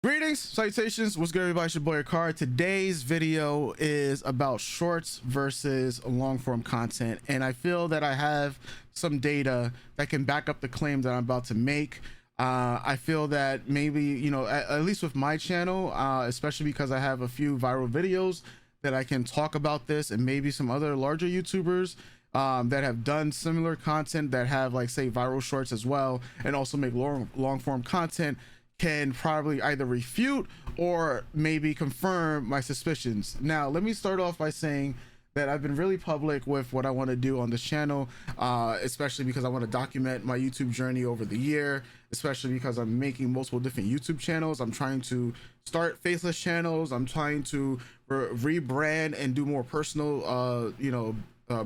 Greetings, salutations, what's good everybody, it's your boy Akar. Today's video is about shorts versus long form content, and I feel that I have some data that can back up the claim that I'm about to make. I feel that maybe, you know, at least with my channel, especially because I have a few viral videos that I can talk about this, and maybe some other larger YouTubers that have done similar content that have, like, say, viral shorts as well, and also make long form content, can probably either refute or maybe confirm my suspicions. Now, let me start off by saying that I've been really public with what I want to do on this channel, especially because I want to document my YouTube journey over the year, especially because I'm making multiple different YouTube channels. I'm trying to start faceless channels. I'm trying to rebrand and do more personal,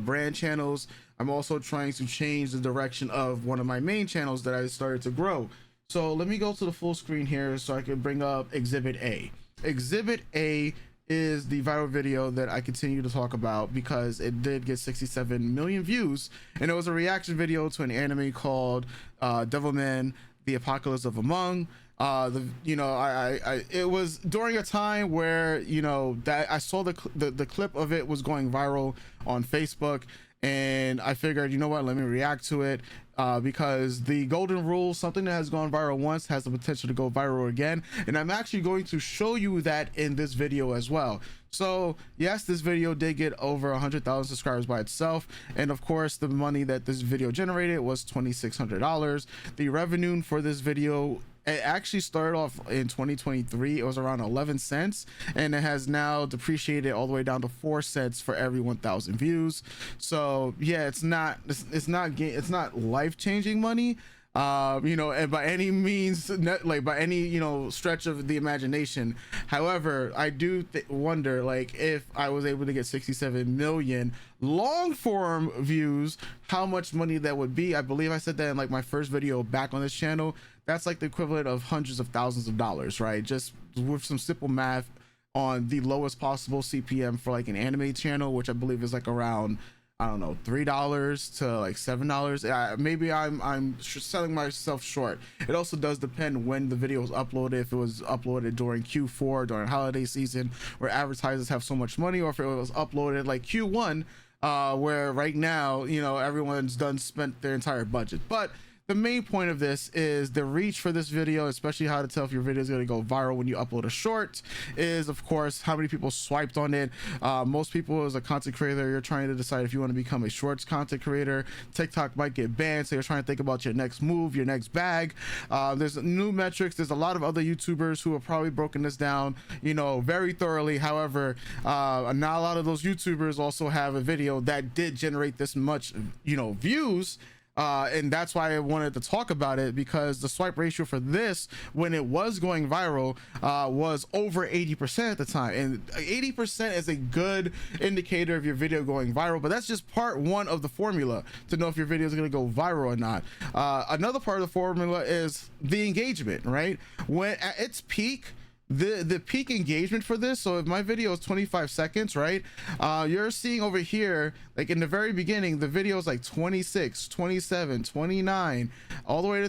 brand channels. I'm also trying to change the direction of one of my main channels that I started to grow. So let me go to the full screen here so I can bring up Exhibit A. Exhibit A is the viral video that I continue to talk about because it did get 67 million views, and it was a reaction video to an anime called Devilman: The Apocalypse of Among. It was during a time where, you know, that I saw the clip of it was going viral on Facebook, and I figured, you know what, let me react to it, because the golden rule, something that has gone viral once has the potential to go viral again, and I'm actually going to show you that in this video as well. So yes, this video did get over 100,000 subscribers by itself, and of course the money that this video generated was $2,600. The revenue for this video, it actually started off in 2023, it was around 11 cents, and it has now depreciated all the way down to 4 cents for every 1,000 views. So yeah, it's not life-changing money, and by any means, like by any, you know, stretch of the imagination. However, I do wonder, like, if I was able to get 67 million long form views, how much money that would be. I believe I said that in like my first video back on this channel. That's like the equivalent of hundreds of thousands of dollars, right? Just with some simple math on the lowest possible CPM for like an anime channel, which I believe is like around, I don't know, $3 to like $7. Maybe I'm selling myself short. It also does depend when the video is uploaded. If it was uploaded during Q4, during holiday season, where advertisers have so much money, or if it was uploaded like Q1, where right now, you know, everyone's spent their entire budget. But the main point of this is the reach for this video, especially how to tell if your video is going to go viral when you upload a short, is of course how many people swiped on it. Most people, as a content creator, you're trying to decide if you want to become a shorts content creator. TikTok might get banned, so you're trying to think about your next move, your next bag. There's new metrics. There's a lot of other YouTubers who have probably broken this down, you know, very thoroughly. However, not a lot of those YouTubers also have a video that did generate this much, you know, views. And that's why I wanted to talk about it, because the swipe ratio for this, when it was going viral, was over 80% at the time, and 80% is a good indicator of your video going viral. But that's just part one of the formula to know if your video is going to go viral or not. Another part of the formula is the engagement, right? When at its peak, the peak engagement for this, so if my video is 25 seconds, right, you're seeing over here, like in the very beginning, the video is like 26, 27, 29, all the way to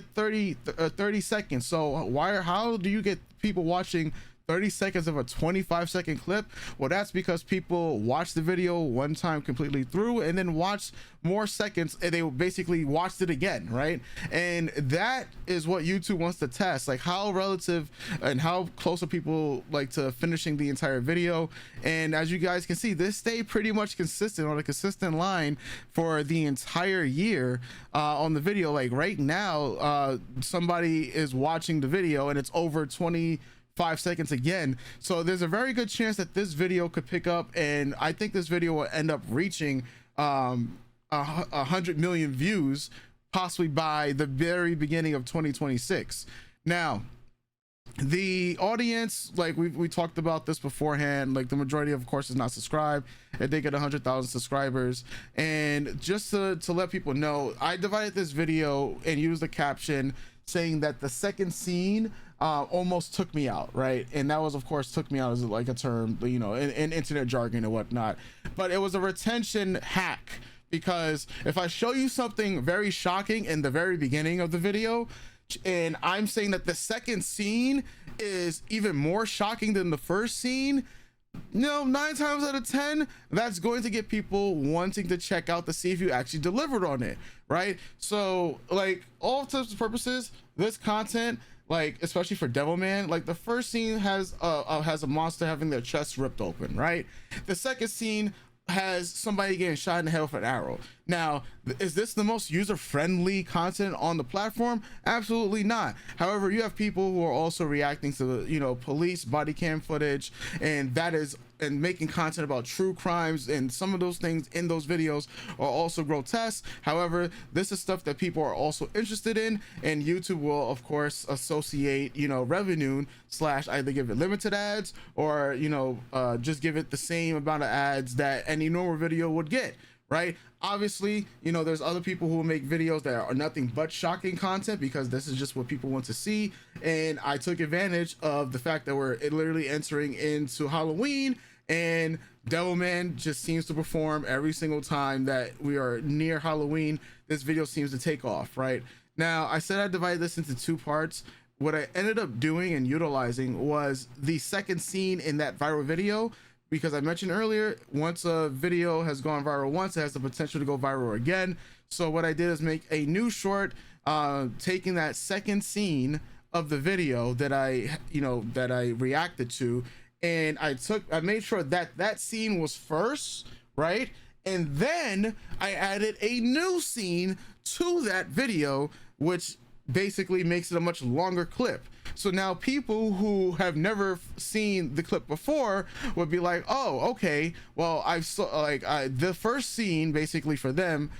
30 seconds. So how do you get people watching 30 seconds of a 25-second clip? Well, that's because people watch the video one time completely through and then watch more seconds, and they basically watched it again, right? And that is what YouTube wants to test, like how relative and how close are people like to finishing the entire video. And as you guys can see, this stayed pretty much consistent, on a consistent line for the entire year on the video. Like right now, somebody is watching the video and it's over 25 seconds again. So there's a very good chance that this video could pick up, and I think this video will end up reaching 100 million views, possibly by the very beginning of 2026. Now, the audience, like we talked about this beforehand, like the majority of course is not subscribed, and they get 100,000 subscribers. And just to let people know, I divided this video and used the caption saying that the second scene almost took me out, right? And that was, of course, took me out as like a term, you know, in internet jargon and whatnot, but it was a retention hack, because if I show you something very shocking in the very beginning of the video, and I'm saying that the second scene is even more shocking than the first scene, no, 9 times out of 10, that's going to get people wanting to check out to see if you actually delivered on it, right? So like all intents and purposes, this content, like especially for Devilman, like the first scene has a monster having their chest ripped open, right? The second scene has somebody getting shot in the head with an arrow. Now, is this the most user-friendly content on the platform? Absolutely not. However, you have people who are also reacting to, you know, police body cam footage, and making content about true crimes, and some of those things in those videos are also grotesque. However, this is stuff that people are also interested in, and YouTube will of course associate, you know, revenue slash either give it limited ads or, you know, just give it the same amount of ads that any normal video would get, right? Obviously, you know, there's other people who will make videos that are nothing but shocking content because this is just what people want to see, and I took advantage of the fact that we're literally entering into Halloween, and Devilman just seems to perform every single time that we are near Halloween. This video seems to take off. Right now, I said I divided this into 2 parts. What I ended up doing and utilizing was the second scene in that viral video, because I mentioned earlier, once a video has gone viral once, it has the potential to go viral again. So what I did is make a new short, taking that second scene of the video that I reacted to, and I made sure that that scene was first, right? And then I added a new scene to that video, which basically makes it a much longer clip. So now people who have never seen the clip before would be like, oh, okay, well, the first scene basically for them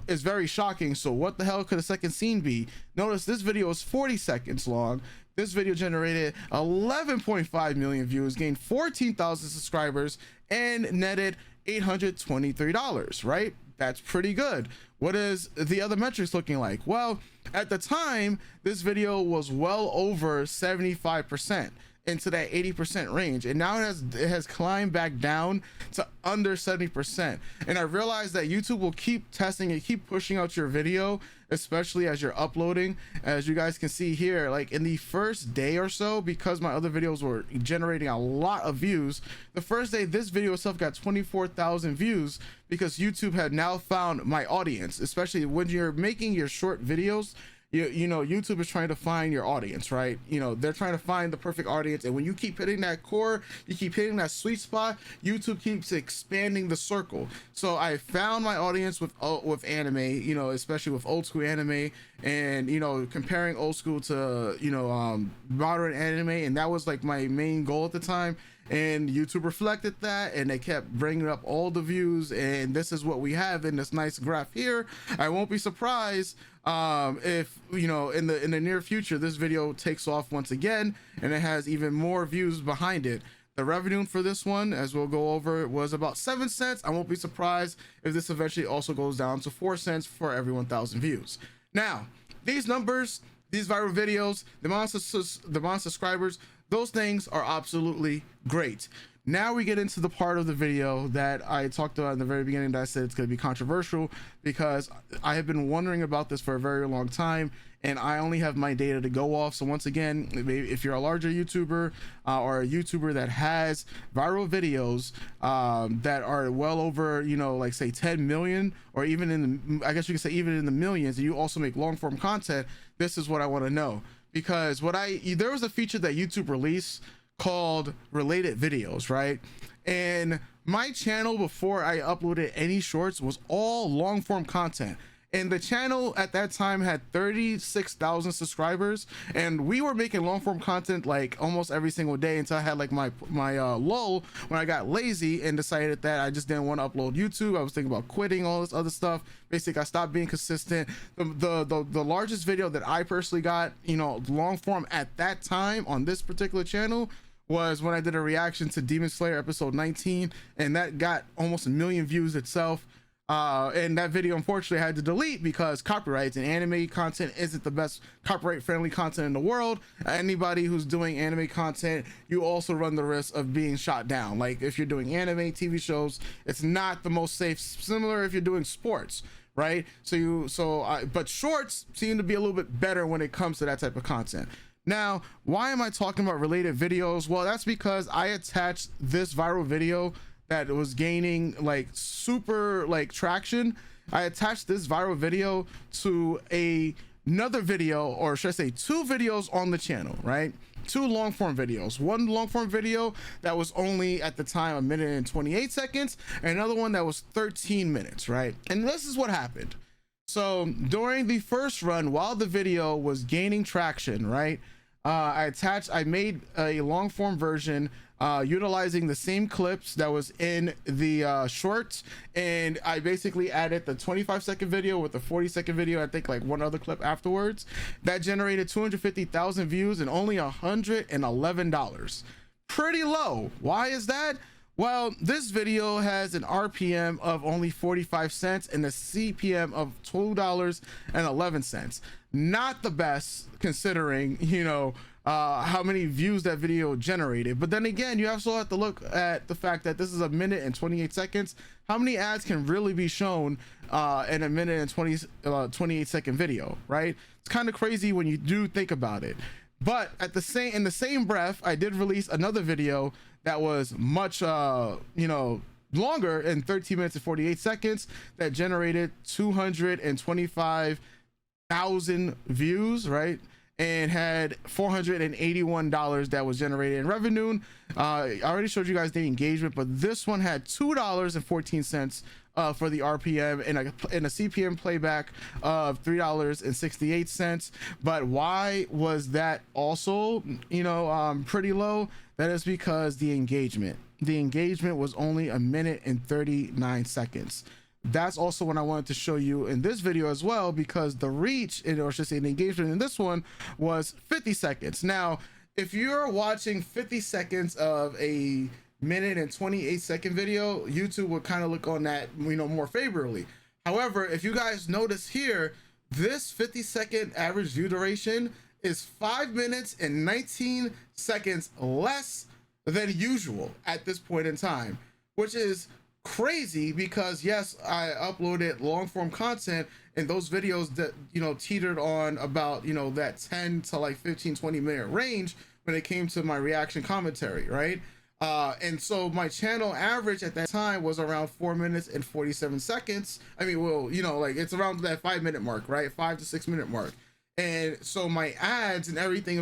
is very shocking. So what the hell could a second scene be? Notice this video is 40 seconds long. This video generated 11.5 million views, gained 14,000 subscribers, and netted $823, right? That's pretty good. What is the other metrics looking like? Well, at the time, this video was well over 75% into that 80% range, and now it has climbed back down to under 70%. And I realized that YouTube will keep testing it, keep pushing out your video, especially as you're uploading. As you guys can see here, like in the first day or so, because my other videos were generating a lot of views, the first day this video itself got 24,000 views, because YouTube had now found my audience. Especially when you're making your short videos, you know, YouTube is trying to find your audience, right? You know, they're trying to find the perfect audience, and when you keep hitting that core, you keep hitting that sweet spot, YouTube keeps expanding the circle. So I found my audience with anime, you know, especially with old school anime, and, you know, comparing old school to, you know, modern anime, and that was like my main goal at the time. And YouTube reflected that, and they kept bringing up all the views, and this is what we have in this nice graph here. I won't be surprised if, you know, in the near future this video takes off once again and it has even more views behind it. The revenue for this one, as we'll go over, was about 7 cents. I won't be surprised if this eventually also goes down to 4 cents for every 1,000 views. Now, these numbers, these viral videos, the amount of subscribers, those things are absolutely great. Now we get into the part of the video that I talked about in the very beginning, that I said it's going to be controversial, because I have been wondering about this for a very long time, and I only have my data to go off. So once again, if you're a larger YouTuber or a YouTuber that has viral videos that are well over, you know, like say 10 million, or even in the, I guess you could say even in the millions, and you also make long form content, this is what I want to know. Because there was a feature that YouTube released called related videos, right? And my channel, before I uploaded any shorts, was all long form content. And the channel at that time had 36,000 subscribers, and we were making long form content like almost every single day, until I had like my lull when I got lazy and decided that I just didn't want to upload YouTube. I was thinking about quitting all this other stuff. Basically, I stopped being consistent. The largest video that I personally got, you know, long form at that time on this particular channel was when I did a reaction to Demon Slayer episode 19, and that got almost 1 million views itself. And that video, unfortunately, I had to delete because copyrights, and anime content isn't the best copyright friendly content in the world. Anybody who's doing anime content, you also run the risk of being shot down. Like if you're doing anime TV shows, it's not the most safe. Similar if you're doing sports, right? But shorts seem to be a little bit better when it comes to that type of content. Now, why am I talking about related videos? Well, that's because I attached this viral video that was gaining like super like traction. I attached this viral video to another video, or should I say two videos on the channel, right? Two long form videos. One long form video that was only at the time 1 minute and 28 seconds, and another one that was 13 minutes, right? And this is what happened. So during the first run, while the video was gaining traction, right, I made a long form version utilizing the same clips that was in the shorts, and I basically added the 25-second video with the 40-second video, I think like one other clip afterwards, that generated 250,000 views and only $111. Pretty low. Why is that? Well, this video has an RPM of only 45 cents and a CPM of $2.11. Not the best considering, you know, how many views that video generated. But then again, you also have to look at the fact that this is 1 minute and 28 seconds. How many ads can really be shown in a 1 minute and 28-second video, right? It's kind of crazy when you do think about it. But in the same breath, I did release another video that was much you know, longer, in 13 minutes and 48 seconds, that generated 225,000 views, right, and had $481 that was generated in revenue. I already showed you guys the engagement, but this one had $2.14 for the RPM and a CPM playback of $3.68. But why was that also, you know, pretty low? That is because the engagement was only 1 minute and 39 seconds. That's also what I wanted to show you in this video as well, because the reach, or should I say the engagement in this one, was 50 seconds. Now, if you're watching 50 seconds of a 1 minute and 28-second video, YouTube would kind of look on that, you know, more favorably. However, if you guys notice here, this 50-second average view duration is 5 minutes and 19 seconds less than usual at this point in time, which is crazy because yes, I uploaded long form content, and those videos that, you know, teetered on about, you know, that 10 to like 15-20 minute range when it came to my reaction commentary, right? And so my channel average at that time was around 4 minutes and 47 seconds. I mean, well, you know, like it's around that 5 minute mark, right? 5 to 6 minute mark. And so my ads and everything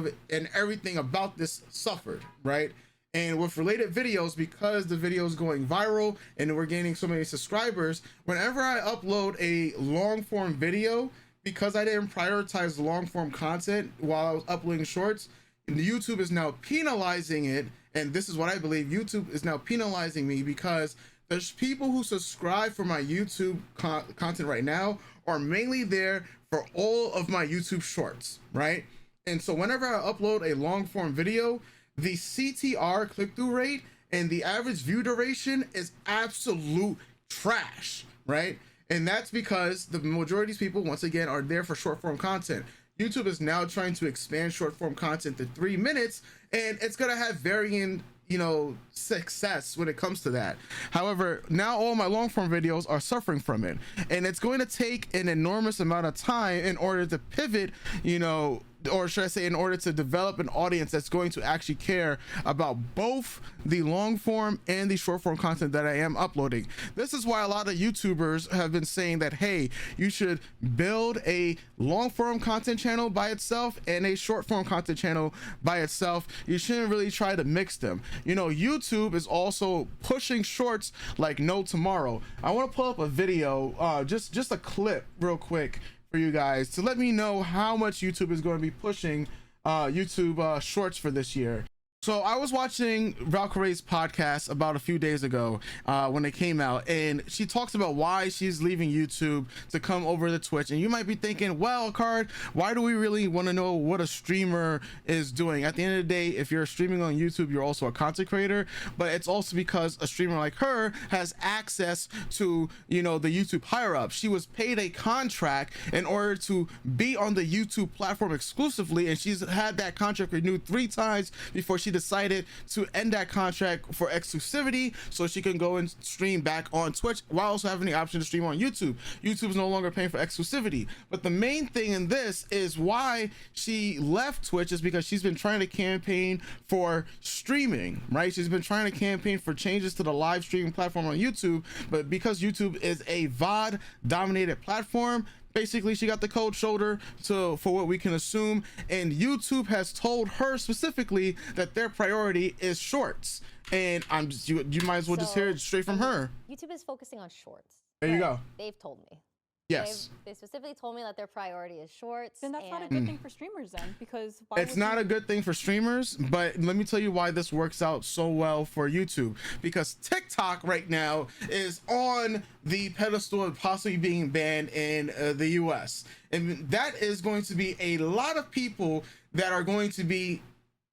about this suffered, right? And with related videos, because the video is going viral and we're gaining so many subscribers, whenever I upload a long form video, because I didn't prioritize long form content while I was uploading shorts, YouTube is now penalizing it. And this is what I believe, YouTube is now penalizing me, because there's people who subscribe for my YouTube content right now are mainly there for all of my YouTube shorts, right? And so whenever I upload a long form video, the CTR click-through rate and the average view duration is absolute trash, right? And that's because the majority of these people, once again, are there for short form content. YouTube is now trying to expand short form content to 3 minutes, and it's gonna have varying, you know, success when it comes to that. However, now all my long form videos are suffering from it, and it's going to take an enormous amount of time in order to pivot, you know, or should I say in order to develop an audience that's going to actually care about both the long form and the short form content that I am uploading. This is why a lot of YouTubers have been saying that, hey, you should build a long form content channel by itself and a short form content channel by itself. You shouldn't really try to mix them. You know, YouTube is also pushing shorts like no tomorrow. I want to pull up a video, just a clip real quick for you guys to let me know how much YouTube is going to be pushing YouTube shorts for this year. So I was watching Valkyrie's podcast about a few days ago when it came out, and she talks about why she's leaving YouTube to come over to Twitch. And you might be thinking, well, Card, why do we really want to know what a streamer is doing? At the end of the day, if you're streaming on YouTube, you're also a content creator, but it's also because a streamer like her has access to, you know, the YouTube higher up. She was paid a contract in order to be on the YouTube platform exclusively, and she's had that contract renewed 3 times before she decided to end that contract for exclusivity so she can go and stream back on Twitch while also having the option to stream on YouTube. YouTube is no longer paying for exclusivity. But the main thing in this is why she left Twitch is because she's been trying to campaign for streaming, right? She's been trying to campaign for changes to the live streaming platform on YouTube, but because YouTube is a VOD dominated platform, basically she got the cold shoulder for what we can assume, and YouTube has told her specifically that their priority is shorts. And I'm just, you might as well just hear it straight from her. YouTube is focusing on shorts. There you go. They've told me. Yes. They specifically told me that their priority is shorts. Then that's not a good thing for streamers then, because why it's not a good thing for streamers, but let me tell you why this works out so well for YouTube. Because TikTok right now is on the pedestal of possibly being banned in the US. And that is going to be a lot of people that are going to be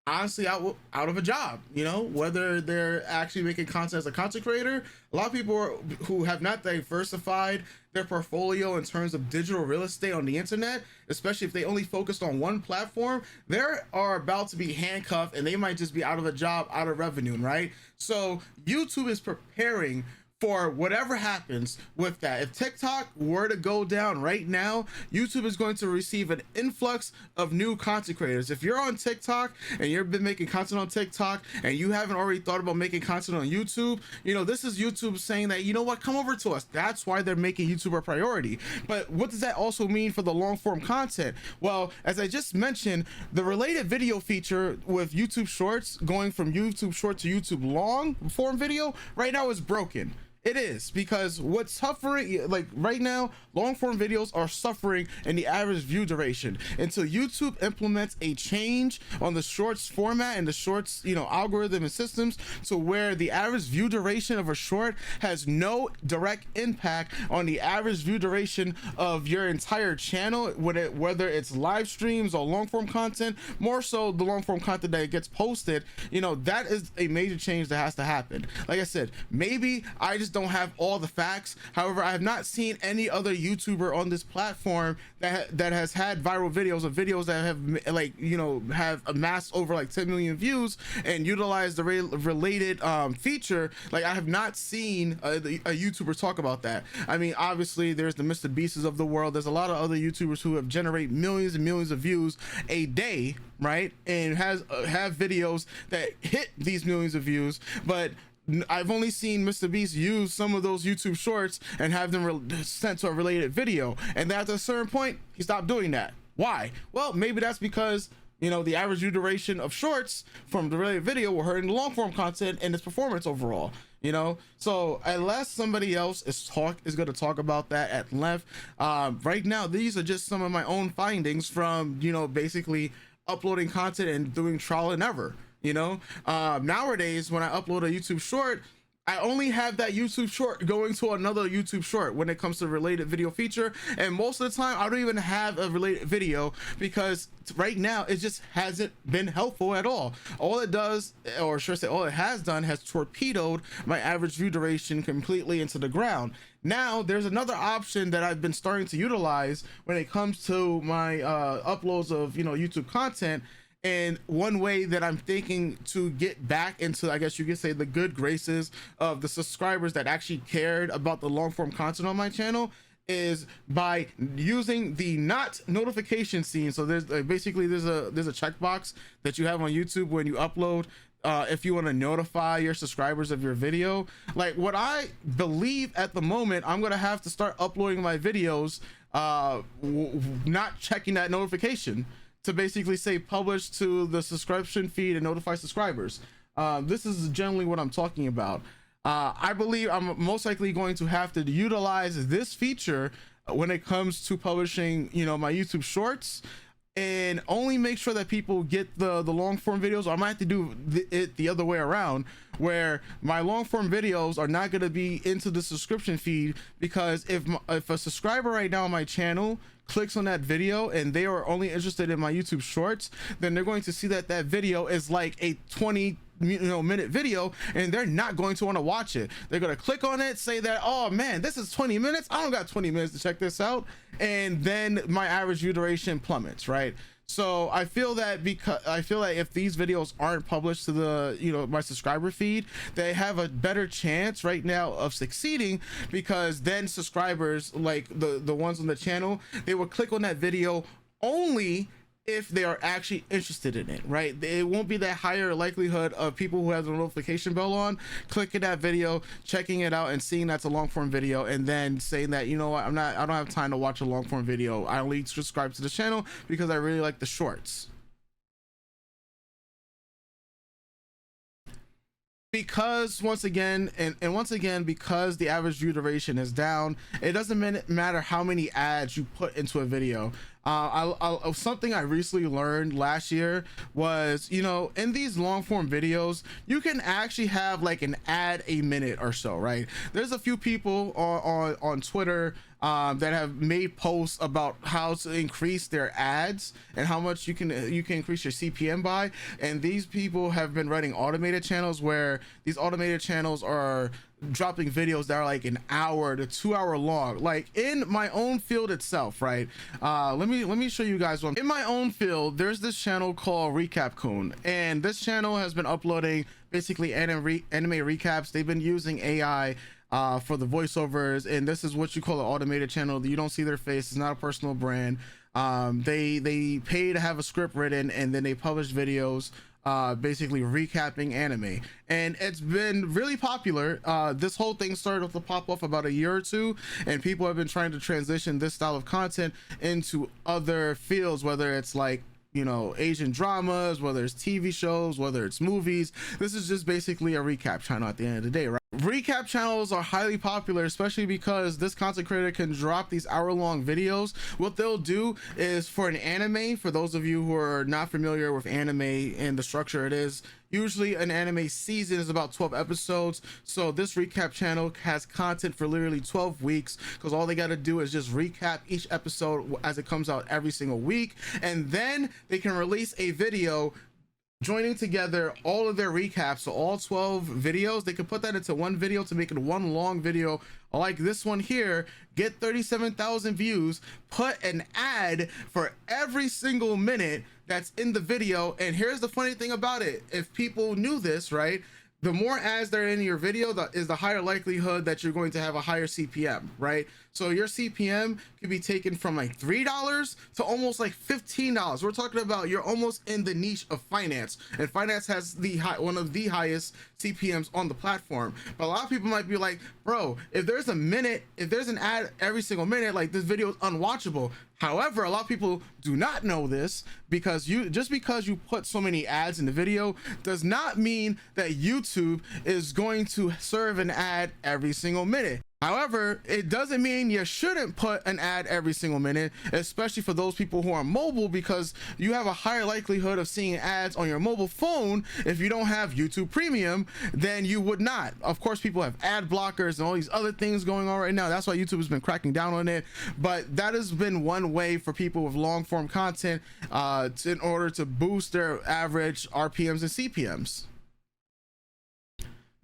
honestly out of a job, you know, whether they're actually making content as a content creator. A lot of people who have not diversified their portfolio in terms of digital real estate on the internet, especially if they only focused on one platform, they are about to be handcuffed and they might just be out of a job, out of revenue, right? So YouTube is preparing for whatever happens with that. If TikTok were to go down right now, YouTube is going to receive an influx of new content creators. If you're on TikTok and you've been making content on TikTok and you haven't already thought about making content on YouTube, you know, this is YouTube saying that, you know what, come over to us. That's why they're making YouTube a priority. But what does that also mean for the long form content? Well, as I just mentioned, the related video feature with YouTube Shorts going from YouTube Short to YouTube long form video right now is broken. It is, because what's suffering, like right now, long form videos are suffering in the average view duration until YouTube implements a change on the shorts format and the shorts, you know, algorithm and systems to where the average view duration of a short has no direct impact on the average view duration of your entire channel, whether it's live streams or long form content, more so the long form content that gets posted. You know, that is a major change that has to happen. Like I said, maybe I just don't have all the facts. However, I have not seen any other YouTuber on this platform that has had viral videos, of videos that have, like, you know, have amassed over like 10 million views and utilized the related feature. Like, I have not seen a YouTuber talk about that. I mean, obviously there's the Mr. Beasts of the world. There's a lot of other YouTubers who have generated millions and millions of views a day, right? And have videos that hit these millions of views, but I've only seen Mr. Beast use some of those YouTube shorts and have them sent to a related video, and at a certain point he stopped doing that. Why? Well, maybe that's because, you know, the average view duration of shorts from the related video will hurt in the long form content and its performance overall, you know. So unless somebody else is going to talk about that at length, right now these are just some of my own findings from, you know, basically uploading content and doing trial and error. You know, nowadays when I upload a YouTube short, I only have that YouTube short going to another YouTube short when it comes to related video feature, and most of the time I don't even have a related video because right now it just hasn't been helpful at all. All it does, or should I say all it has done, has torpedoed my average view duration completely into the ground. Now there's another option that I've been starting to utilize when it comes to my uploads of, you know, YouTube content. And one way that I'm thinking to get back into, I guess you could say, the good graces of the subscribers that actually cared about the long form content on my channel is by using the not notification scene. So there's basically there's a checkbox that you have on YouTube when you upload, if you want to notify your subscribers of your video. Like, what I believe at the moment, I'm gonna have to start uploading my videos not checking that notification, to basically say publish to the subscription feed and notify subscribers. This is generally what I'm talking about. I believe I'm most likely going to have to utilize this feature when it comes to publishing, you know, my YouTube shorts, and only make sure that people get the long form videos. Or I might have to do it the other way around, where my long form videos are not going to be into the subscription feed, because if a subscriber right now on my channel clicks on that video and they are only interested in my YouTube shorts, then they're going to see that that video is like a 20-minute video, and they're not going to want to watch it. They're going to click on it, say that, oh man, this is 20 minutes, I don't got 20 minutes to check this out, and then my average view duration plummets, right? So I feel that if these videos aren't published to the, you know, my subscriber feed, they have a better chance right now of succeeding, because then subscribers, like the ones on the channel, they will click on that video only if they are actually interested in it, right? It won't be that higher likelihood of people who have the notification bell on clicking that video, checking it out, and seeing that's a long form video, and then saying that, you know what, I don't have time to watch a long form video. I only subscribe to the channel because I really like the shorts. Because once again, because the average view duration is down, it doesn't matter how many ads you put into a video. Something I recently learned last year was, you know, in these long form videos, you can actually have like an ad a minute or so, right? There's a few people on Twitter that have made posts about how to increase their ads and how much you can increase your CPM by. And these people have been running automated channels, where these automated channels are dropping videos that are like an hour to 2 hour long. Like in my own field itself, right? Let me show you guys one. In my own field, there's this channel called Recap Coon, and this channel has been uploading basically anime recaps. They've been using AI for the voiceovers, and this is what you call an automated channel. You don't see their face. It's not a personal brand. They pay to have a script written, and then they publish videos basically recapping anime, and it's been really popular. This whole thing started to pop off about a year or two, and people have been trying to transition this style of content into other fields, whether it's like, you know, Asian dramas, whether it's TV shows, whether it's movies. This is just basically a recap channel at the end of the day, right? Recap channels are highly popular, especially because this content creator can drop these hour-long videos. What they'll do is, for an anime, for those of you who are not familiar with anime and the structure it is, usually an anime season is about 12 episodes. So this recap channel has content for literally 12 weeks, because all they got to do is just recap each episode as it comes out every single week, and then they can release a video joining together all of their recaps. So all 12 videos, they can put that into one video to make it one long video like this one here, get 37,000 views, put an ad for every single minute that's in the video. And here's the funny thing about it: if people knew this, right, the more ads that are in your video, the higher likelihood that you're going to have a higher CPM, right? So your CPM could be taken from like $3 to almost like $15. We're talking about, you're almost in the niche of finance, and finance has one of the highest CPMs on the platform. But a lot of people might be like, bro, if there's an ad every single minute, like, this video is unwatchable. However, a lot of people do not know this, because just because you put so many ads in the video does not mean that YouTube is going to serve an ad every single minute. However, it doesn't mean you shouldn't put an ad every single minute, especially for those people who are mobile, because you have a higher likelihood of seeing ads on your mobile phone if you don't have YouTube Premium than you would not. Of course, people have ad blockers and all these other things going on right now. That's why YouTube has been cracking down on it. But that has been one way for people with long form content in order to boost their average RPMs and CPMs.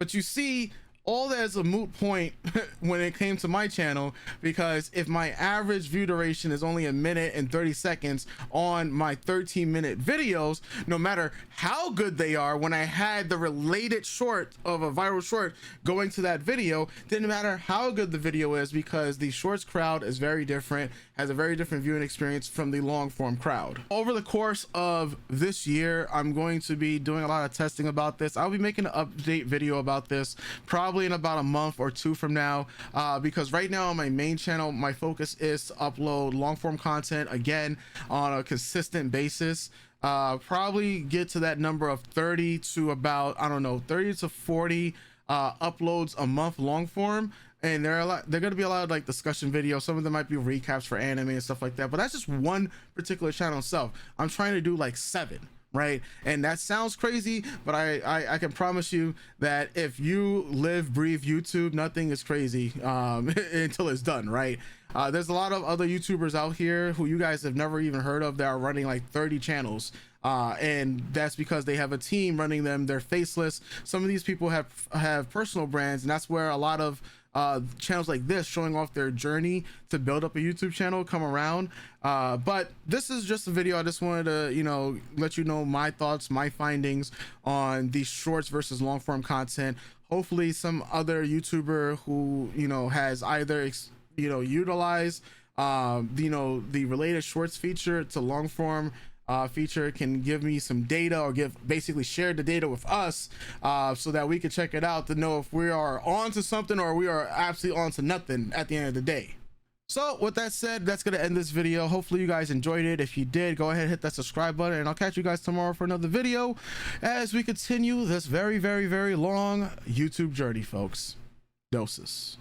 But you see, all that is a moot point when it came to my channel, because if my average view duration is only 1 minute and 30 seconds on my 13-minute videos, no matter how good they are, when I had the related short of a viral short going to that video, didn't matter how good the video is, because the shorts crowd is very different, has a very different viewing experience from the long form crowd. Over the course of this year, I'm going to be doing a lot of testing about this. I'll be making an update video about this probably in about a month or two from now, because right now on my main channel, my focus is to upload long form content again on a consistent basis. Probably get to that number of 30 to about, I don't know, 30 to 40 uploads a month long form. And they're going to be a lot of like discussion videos. Some of them might be recaps for anime and stuff like that, but that's just one particular channel itself. I'm trying to do like 7, right? And that sounds crazy, but I can promise you that if you live, breathe YouTube, nothing is crazy until it's done, right? There's a lot of other YouTubers out here who you guys have never even heard of that are running like 30 channels. And that's because they have a team running them. They're faceless. Some of these people have personal brands, and that's where a lot of channels like this showing off their journey to build up a YouTube channel come around. But this is just a video. I just wanted to, you know, let you know my thoughts, my findings on these shorts versus long form content. Hopefully some other YouTuber who, you know, has either utilized you know, the related shorts feature to long form feature can give me some data, or basically share the data with us, so that we can check it out to know if we are on to something or we are absolutely on to nothing at the end of the day. So with that said, that's gonna end this video. Hopefully you guys enjoyed it. If you did, go ahead and hit that subscribe button, and I'll catch you guys tomorrow for another video as we continue this very, very, very long YouTube journey, folks. Doses.